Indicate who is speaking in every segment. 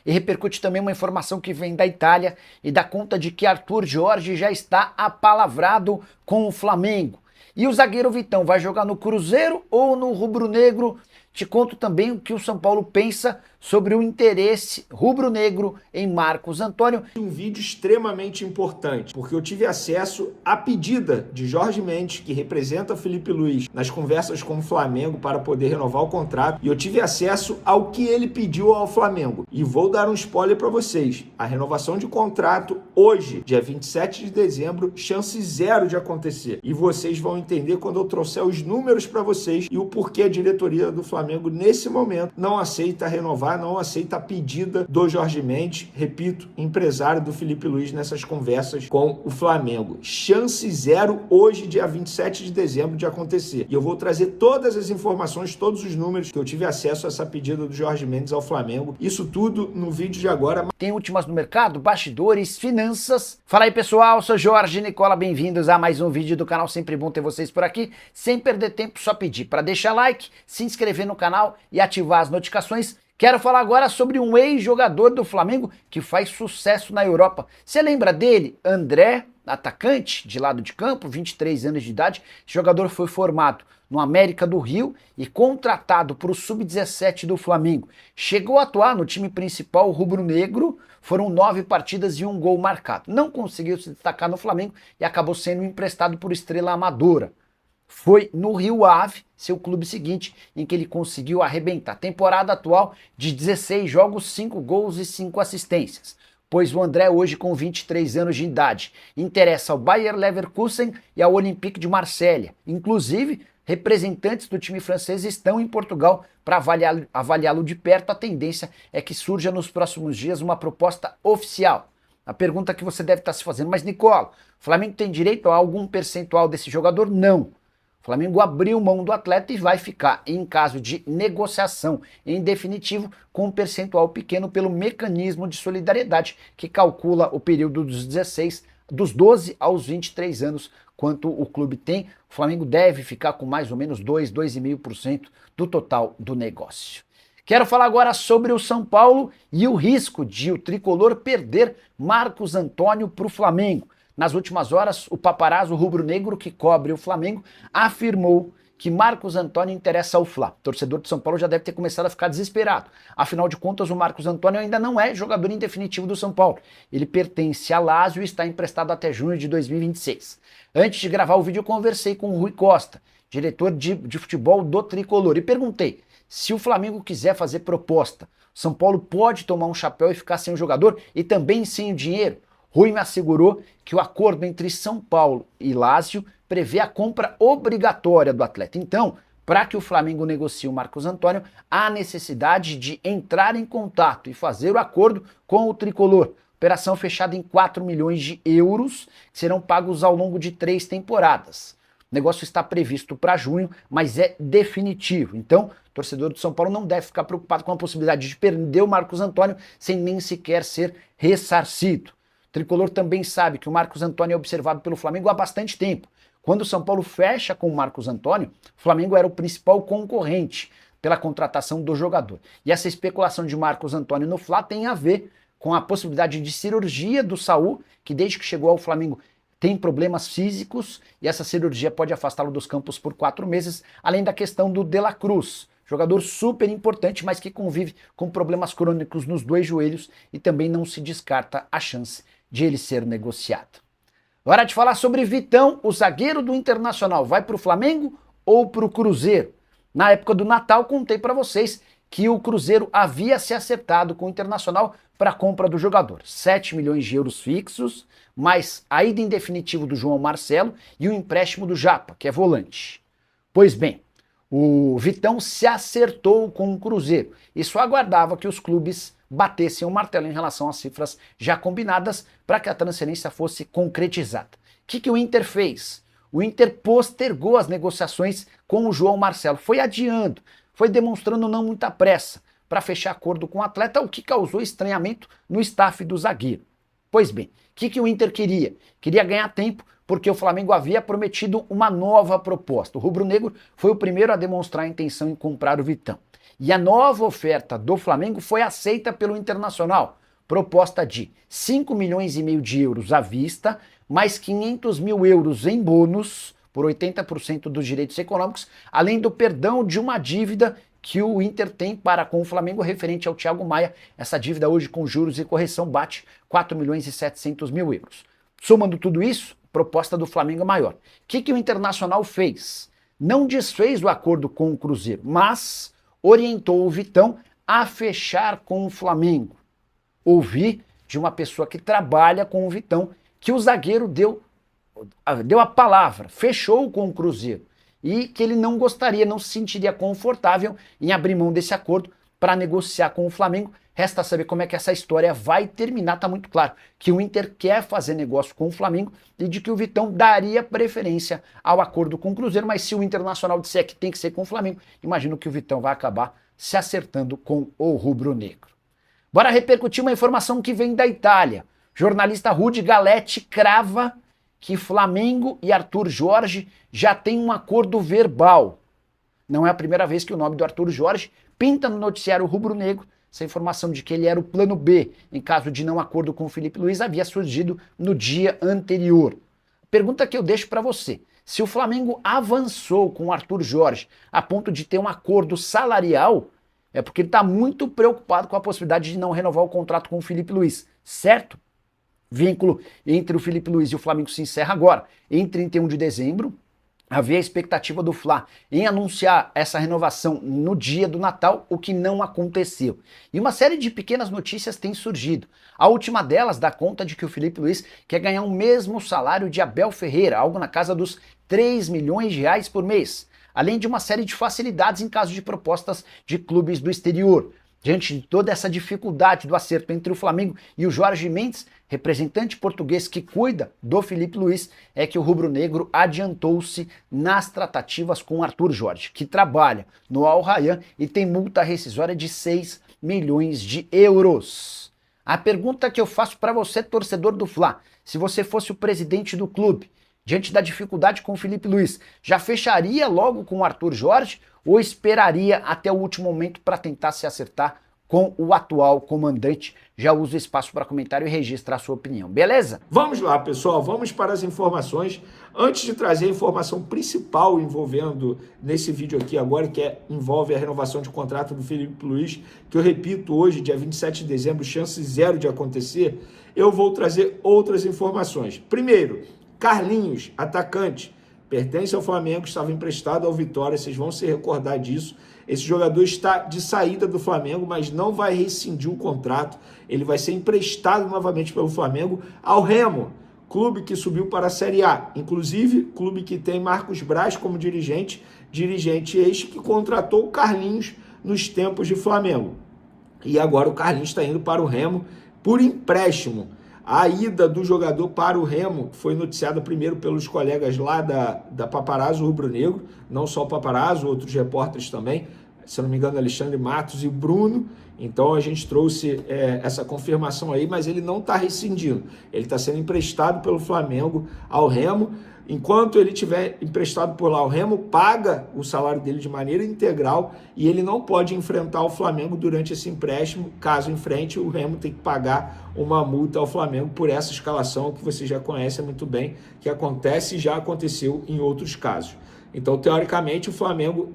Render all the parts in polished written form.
Speaker 1: E repercute também uma informação que vem da Itália e dá conta de que Arthur Jorge já está apalavrado com o Flamengo. E o zagueiro Vitão vai jogar no Cruzeiro ou no rubro-negro? Te conto também o que o São Paulo pensa sobre o interesse rubro-negro em Marcos Antônio.
Speaker 2: Um vídeo extremamente importante, porque eu tive acesso à pedida de Jorge Mendes, que representa Felipe Luiz, nas conversas com o Flamengo para poder renovar o contrato, e eu tive acesso ao que ele pediu ao Flamengo. E vou dar um spoiler para vocês. A renovação de contrato hoje, dia 27 de dezembro, chance zero de acontecer. E vocês vão entender quando eu trouxer os números para vocês e o porquê a diretoria do Flamengo, nesse momento, não aceita renovar, não aceita a pedida do Jorge Mendes, repito, empresário do Felipe Luiz nessas conversas com o Flamengo. Chance zero hoje, dia 27 de dezembro, de acontecer. E eu vou trazer todas as informações, todos os números que eu tive acesso a essa pedida do Jorge Mendes ao Flamengo. Isso tudo no vídeo de agora.
Speaker 1: Tem últimas no mercado, bastidores, finanças. Fala aí pessoal, sou Jorge Nicola, bem-vindos a mais um vídeo do canal. Sempre bom ter vocês por aqui. Sem perder tempo, só pedir para deixar like, se inscrever no canal e ativar as notificações. Quero falar agora sobre um ex-jogador do Flamengo que faz sucesso na Europa. Você lembra dele? André, atacante de lado de campo, 23 anos de idade. Esse jogador foi formado no América do Rio e contratado para o Sub-17 do Flamengo. Chegou a atuar no time principal rubro-negro, foram 9 partidas e 1 gol marcado. Não conseguiu se destacar no Flamengo e acabou sendo emprestado por Estrela Amadora. Foi no Rio Ave, seu clube seguinte, em que ele conseguiu arrebentar. Temporada atual de 16 jogos, 5 gols e 5 assistências. Pois o André, hoje com 23 anos de idade, interessa ao Bayer Leverkusen e ao Olympique de Marselha. Inclusive, representantes do time francês estão em Portugal para avaliá-lo de perto. A tendência é que surja nos próximos dias uma proposta oficial. A pergunta que você deve estar se fazendo, mas Nicola, o Flamengo tem direito a algum percentual desse jogador? Não. O Flamengo abriu mão do atleta e vai ficar, em caso de negociação, em definitivo, com um percentual pequeno pelo mecanismo de solidariedade que calcula o período dos 12 aos 23 anos, quanto o clube tem. O Flamengo deve ficar com mais ou menos 2,5% do total do negócio. Quero falar agora sobre o São Paulo e o risco de o tricolor perder Marcos Antônio para o Flamengo. Nas últimas horas, o paparazzo rubro-negro que cobre o Flamengo afirmou que Marcos Antônio interessa ao Fla. O torcedor de São Paulo já deve ter começado a ficar desesperado. Afinal de contas, o Marcos Antônio ainda não é jogador em definitivo do São Paulo. Ele pertence a Lazio e está emprestado até junho de 2026. Antes de gravar o vídeo, eu conversei com o Rui Costa, diretor de futebol do Tricolor, e perguntei se o Flamengo quiser fazer proposta, São Paulo pode tomar um chapéu e ficar sem o jogador e também sem o dinheiro. Rui me assegurou que o acordo entre São Paulo e Lazio prevê a compra obrigatória do atleta. Então, para que o Flamengo negocie o Marcos Antônio, há necessidade de entrar em contato e fazer o acordo com o tricolor. Operação fechada em 4 milhões de euros, que serão pagos ao longo de 3 temporadas. O negócio está previsto para junho, mas é definitivo. Então, o torcedor do São Paulo não deve ficar preocupado com a possibilidade de perder o Marcos Antônio sem nem sequer ser ressarcido. O tricolor também sabe que o Marcos Antônio é observado pelo Flamengo há bastante tempo. Quando o São Paulo fecha com o Marcos Antônio, o Flamengo era o principal concorrente pela contratação do jogador. E essa especulação de Marcos Antônio no Fla tem a ver com a possibilidade de cirurgia do Saul, que desde que chegou ao Flamengo tem problemas físicos, e essa cirurgia pode afastá-lo dos campos por 4 meses, além da questão do De La Cruz, jogador super importante, mas que convive com problemas crônicos nos 2 joelhos e também não se descarta a chance de ele ser negociado. Hora de falar sobre Vitão, o zagueiro do Internacional. Vai para o Flamengo ou para o Cruzeiro? Na época do Natal, contei para vocês que o Cruzeiro havia se acertado com o Internacional para a compra do jogador. 7 milhões de euros fixos, mais a ida em definitivo do João Marcelo e o empréstimo do Japa, que é volante. Pois bem, o Vitão se acertou com o Cruzeiro e só aguardava que os clubes batessem o martelo em relação às cifras já combinadas para que a transferência fosse concretizada. O que o Inter fez? O Inter postergou as negociações com o João Marcelo, foi adiando, foi demonstrando não muita pressa para fechar acordo com o atleta, o que causou estranhamento no staff do zagueiro. Pois bem, o que o Inter queria? Queria ganhar tempo, porque o Flamengo havia prometido uma nova proposta. O rubro-negro foi o primeiro a demonstrar a intenção em comprar o Vitão. E a nova oferta do Flamengo foi aceita pelo Internacional, proposta de 5 milhões e meio de euros à vista, mais 500 mil euros em bônus, por 80% dos direitos econômicos, além do perdão de uma dívida que o Inter tem para com o Flamengo referente ao Thiago Maia. Essa dívida hoje com juros e correção bate 4 milhões e 700 mil euros. Somando tudo isso, a proposta do Flamengo é maior. O que o Internacional fez? Não desfez o acordo com o Cruzeiro, mas orientou o Vitão a fechar com o Flamengo. Ouvi de uma pessoa que trabalha com o Vitão que o zagueiro deu a palavra, fechou com o Cruzeiro e que ele não gostaria, não se sentiria confortável em abrir mão desse acordo para negociar com o Flamengo. Resta saber como é que essa história vai terminar. Tá muito claro que o Inter quer fazer negócio com o Flamengo e de que o Vitão daria preferência ao acordo com o Cruzeiro, mas se o Internacional disser que tem que ser com o Flamengo, imagino que o Vitão vai acabar se acertando com o rubro-negro. Bora repercutir uma informação que vem da Itália. Jornalista Rudy Galetti crava que Flamengo e Arthur Jorge já têm um acordo verbal. Não é a primeira vez que o nome do Arthur Jorge pinta no noticiário rubro-negro. Essa informação de que ele era o plano B em caso de não acordo com o Felipe Luiz havia surgido no dia anterior. Pergunta que eu deixo para você. Se o Flamengo avançou com o Arthur Jorge a ponto de ter um acordo salarial, é porque ele está muito preocupado com a possibilidade de não renovar o contrato com o Felipe Luiz, certo? Vínculo entre o Felipe Luiz e o Flamengo se encerra agora. Em 31 de dezembro, havia a expectativa do Fla em anunciar essa renovação no dia do Natal, o que não aconteceu. E uma série de pequenas notícias tem surgido. A última delas dá conta de que o Felipe Luiz quer ganhar o mesmo salário de Abel Ferreira, algo na casa dos 3 milhões de reais por mês, além de uma série de facilidades em caso de propostas de clubes do exterior. Diante de toda essa dificuldade do acerto entre o Flamengo e o Jorge Mendes, representante português que cuida do Felipe Luiz, é que o rubro-negro adiantou-se nas tratativas com Arthur Jorge, que trabalha no Al Rayyan e tem multa rescisória de 6 milhões de euros. A pergunta que eu faço para você, torcedor do Fla, se você fosse o presidente do clube, diante da dificuldade com o Felipe Luiz, já fecharia logo com o Arthur Jorge ou esperaria até o último momento para tentar se acertar com o atual comandante? Já uso o espaço para comentário e registrar a sua opinião, beleza?
Speaker 2: Vamos lá, pessoal, vamos para as informações. Antes de trazer a informação principal envolvendo nesse vídeo aqui agora, envolve a renovação de contrato do Felipe Luiz, que eu repito, hoje, dia 27 de dezembro, chance zero de acontecer, eu vou trazer outras informações. Primeiro, Carlinhos, atacante, pertence ao Flamengo, estava emprestado ao Vitória, vocês vão se recordar disso. Esse jogador está de saída do Flamengo, mas não vai rescindir o contrato. Ele vai ser emprestado novamente pelo Flamengo ao Remo, clube que subiu para a Série A. Inclusive, clube que tem Marcos Braz como dirigente este que contratou o Carlinhos nos tempos de Flamengo. E agora o Carlinhos está indo para o Remo por empréstimo. A ida do jogador para o Remo foi noticiada primeiro pelos colegas lá da Paparazzo Rubro Negro, não só o Paparazzo, outros repórteres também, se eu não me engano, Alexandre Matos e Bruno. Então a gente trouxe essa confirmação aí, mas ele não está rescindindo. Ele está sendo emprestado pelo Flamengo ao Remo. Enquanto ele estiver emprestado por lá, o Remo paga o salário dele de maneira integral e ele não pode enfrentar o Flamengo durante esse empréstimo. Caso enfrente, o Remo tem que pagar uma multa ao Flamengo por essa escalação que você já conhece muito bem, que acontece e já aconteceu em outros casos. Então, teoricamente, o Flamengo,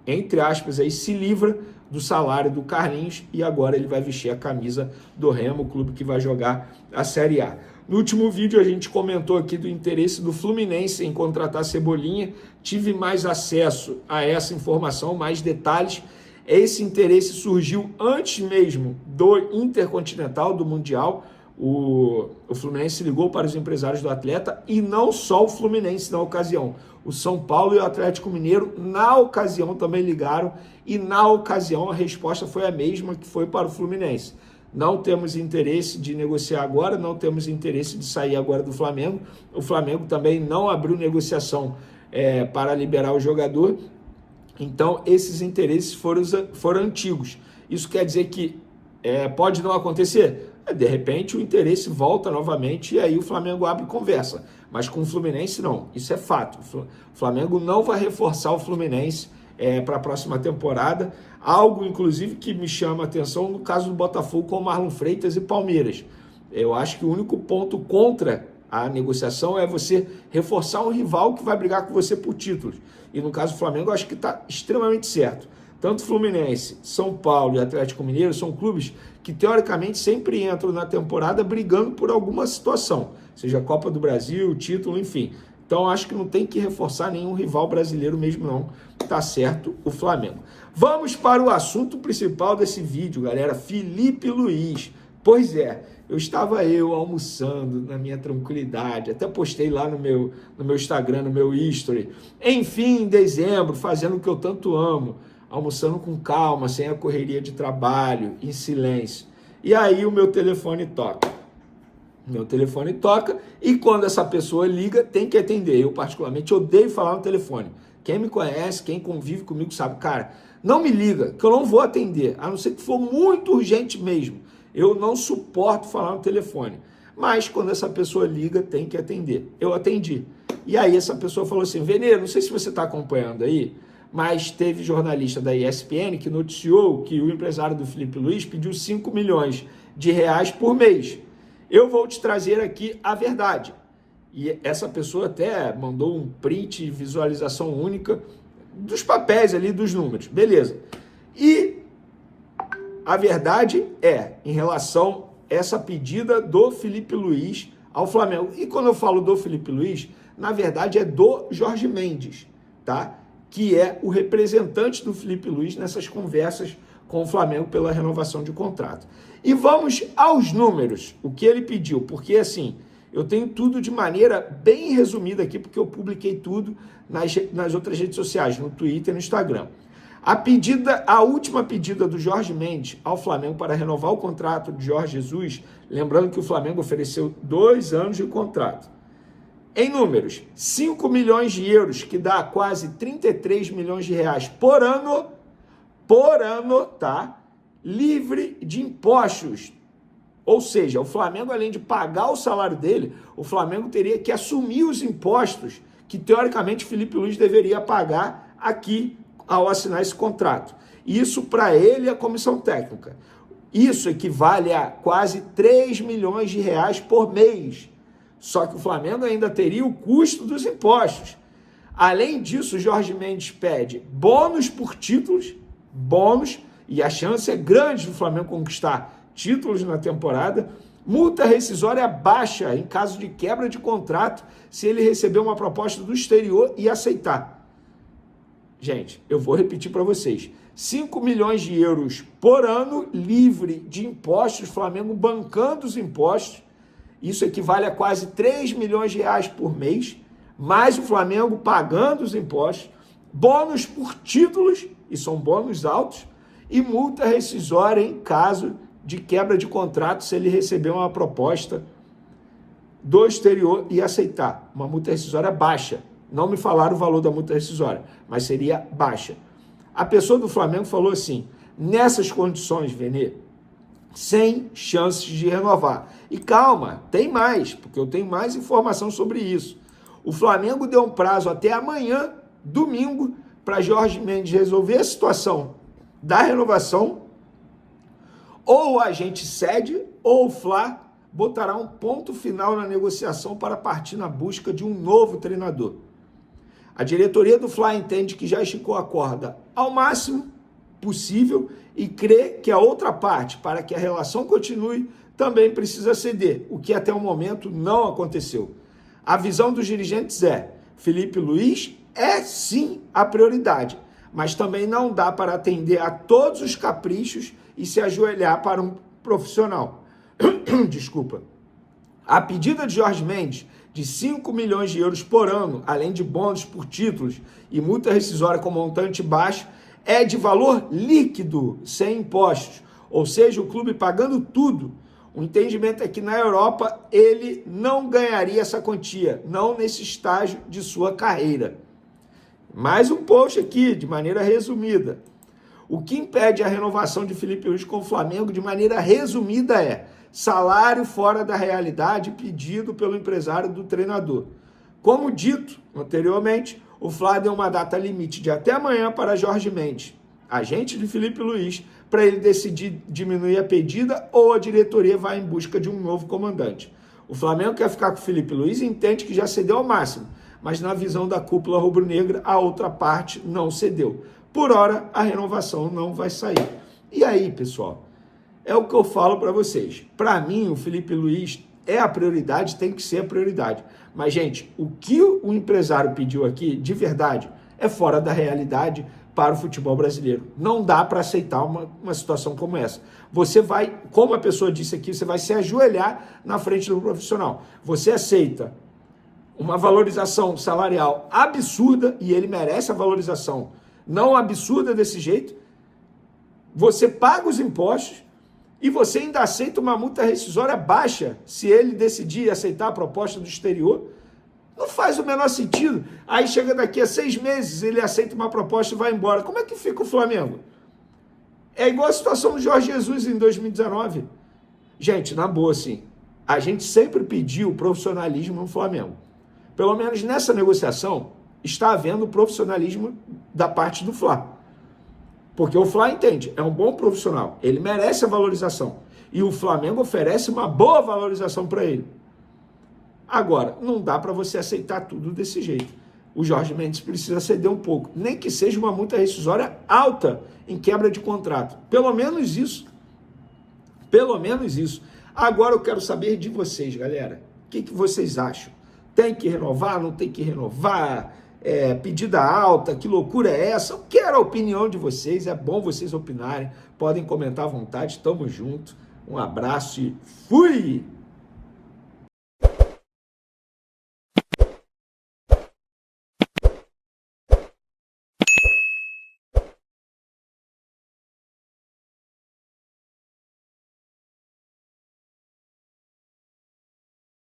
Speaker 2: entre aspas, aí, se livra do salário do Carlinhos e agora ele vai vestir a camisa do Remo, o clube que vai jogar a Série A. No último vídeo a gente comentou aqui do interesse do Fluminense em contratar Cebolinha, tive mais acesso a essa informação, mais detalhes. Esse interesse surgiu antes mesmo do Intercontinental, do Mundial. O Fluminense ligou para os empresários do atleta e não só o Fluminense na ocasião. O São Paulo e o Atlético Mineiro na ocasião também ligaram e na ocasião a resposta foi a mesma que foi para o Fluminense. Não temos interesse de negociar agora, não temos interesse de sair agora do Flamengo. O Flamengo também não abriu negociação para liberar o jogador. Então, esses interesses foram antigos. Isso quer dizer que pode não acontecer? De repente, o interesse volta novamente e aí o Flamengo abre conversa. Mas com o Fluminense, não. Isso é fato. O Flamengo não vai reforçar o Fluminense para a próxima temporada. Algo, inclusive, que me chama a atenção no caso do Botafogo com Marlon Freitas e Palmeiras. Eu acho que o único ponto contra a negociação é você reforçar um rival que vai brigar com você por títulos. E no caso do Flamengo, eu acho que está extremamente certo. Tanto Fluminense, São Paulo e Atlético Mineiro são clubes que, teoricamente, sempre entram na temporada brigando por alguma situação, seja Copa do Brasil, título, enfim. Então, acho que não tem que reforçar nenhum rival brasileiro mesmo, não. Tá certo o Flamengo. Vamos para o assunto principal desse vídeo, galera. Felipe Luiz. Pois é, eu estava almoçando na minha tranquilidade, até postei lá no meu Instagram, no meu history. Enfim, em dezembro, fazendo o que eu tanto amo, almoçando com calma, sem a correria de trabalho, em silêncio. E aí o meu telefone toca. E quando essa pessoa liga, tem que atender. Eu, particularmente, odeio falar no telefone. Quem me conhece, quem convive comigo sabe, cara, não me liga, que eu não vou atender, a não ser que for muito urgente mesmo. Eu não suporto falar no telefone. Mas quando essa pessoa liga, tem que atender. Eu atendi. E aí essa pessoa falou assim, Vene, não sei se você está acompanhando aí, mas teve jornalista da ESPN que noticiou que o empresário do Felipe Luiz pediu 5 milhões de reais por mês. Eu vou te trazer aqui a verdade. E essa pessoa até mandou um print de visualização única dos papéis ali, dos números. Beleza. E a verdade é, em relação a essa pedida do Felipe Luiz ao Flamengo. E quando eu falo do Felipe Luiz, na verdade é do Jorge Mendes, tá? Que é o representante do Felipe Luiz nessas conversas com o Flamengo pela renovação de contrato. E vamos aos números, o que ele pediu, porque assim, eu tenho tudo de maneira bem resumida aqui, porque eu publiquei tudo nas outras redes sociais, no Twitter e no Instagram. A última pedida do Jorge Mendes ao Flamengo para renovar o contrato de Jorge Jesus, lembrando que o Flamengo ofereceu 2 anos de contrato. Em números, 5 milhões de euros, que dá quase 33 milhões de reais por ano, tá? Livre de impostos. Ou seja, o Flamengo, além de pagar o salário dele, o Flamengo teria que assumir os impostos que, teoricamente, Felipe Luiz deveria pagar aqui ao assinar esse contrato. Isso, para ele, é a comissão técnica. Isso equivale a quase 3 milhões de reais por mês. Só que o Flamengo ainda teria o custo dos impostos. Além disso, o Jorge Mendes pede bônus por títulos, e a chance é grande do Flamengo conquistar títulos na temporada, multa rescisória baixa em caso de quebra de contrato, se ele receber uma proposta do exterior e aceitar. Gente, eu vou repetir para vocês. 5 milhões de euros por ano, livre de impostos, Flamengo bancando os impostos. Isso equivale a quase 3 milhões de reais por mês, mais o Flamengo pagando os impostos, bônus por títulos, e são bônus altos, e multa rescisória em caso de quebra de contrato, se ele receber uma proposta do exterior e aceitar. Uma multa rescisória baixa. Não me falaram o valor da multa rescisória, mas seria baixa. A pessoa do Flamengo falou assim, nessas condições, Vene, sem chances de renovar. E calma, tem mais, porque eu tenho mais informação sobre isso. O Flamengo deu um prazo até amanhã, domingo, para Jorge Mendes resolver a situação da renovação, ou a gente cede, ou o Fla botará um ponto final na negociação para partir na busca de um novo treinador. A diretoria do Fla entende que já esticou a corda ao máximo possível e crê que a outra parte, para que a relação continue, também precisa ceder, o que até o momento não aconteceu. A visão dos dirigentes é, Felipe Luiz é sim a prioridade, mas também não dá para atender a todos os caprichos e se ajoelhar para um profissional. Desculpa. A pedida de Jorge Mendes de 5 milhões de euros por ano, além de bônus por títulos e multa rescisória com montante baixo, é de valor líquido, sem impostos, ou seja, o clube pagando tudo. O entendimento é que na Europa ele não ganharia essa quantia, não nesse estágio de sua carreira. Mais um post aqui, de maneira resumida. O que impede a renovação de Felipe Luiz com o Flamengo, de maneira resumida, é salário fora da realidade pedido pelo empresário do treinador. Como dito anteriormente, O Fla deu uma data limite de até amanhã para Jorge Mendes, agente de Felipe Luiz, para ele decidir diminuir a pedida ou a diretoria vai em busca de um novo comandante. O Flamengo quer ficar com o Felipe Luiz e entende que já cedeu ao máximo, mas na visão da cúpula rubro-negra, a outra parte não cedeu. Por hora, a renovação não vai sair. E aí, pessoal, é o que eu falo para vocês. Para mim, o Felipe Luiz é a prioridade, tem que ser a prioridade. Mas, gente, o que o empresário pediu aqui, de verdade, é fora da realidade para o futebol brasileiro. Não dá para aceitar uma situação como essa. Você vai, como a pessoa disse aqui, você vai se ajoelhar na frente do profissional. Você aceita uma valorização salarial absurda, e ele merece a valorização não absurda desse jeito. Você paga os impostos e você ainda aceita uma multa rescisória baixa se ele decidir aceitar a proposta do exterior. Não faz o menor sentido. Aí chega daqui a 6 meses, ele aceita uma proposta e vai embora. Como é que fica o Flamengo? É igual a situação do Jorge Jesus em 2019. Gente, na boa, assim, a gente sempre pediu profissionalismo no Flamengo. Pelo menos nessa negociação, está havendo profissionalismo da parte do Fla. Porque o Fla entende, é um bom profissional, ele merece a valorização. E o Flamengo oferece uma boa valorização para ele. Agora, não dá para você aceitar tudo desse jeito. O Jorge Mendes precisa ceder um pouco, nem que seja uma multa rescisória alta em quebra de contrato. Pelo menos isso. Pelo menos isso. Agora eu quero saber de vocês, galera. O que vocês acham? Tem que renovar? Não tem que renovar? Pedida alta? Que loucura é essa? Eu quero a opinião de vocês. É bom vocês opinarem. Podem comentar à vontade. Tamo junto. Um abraço e fui!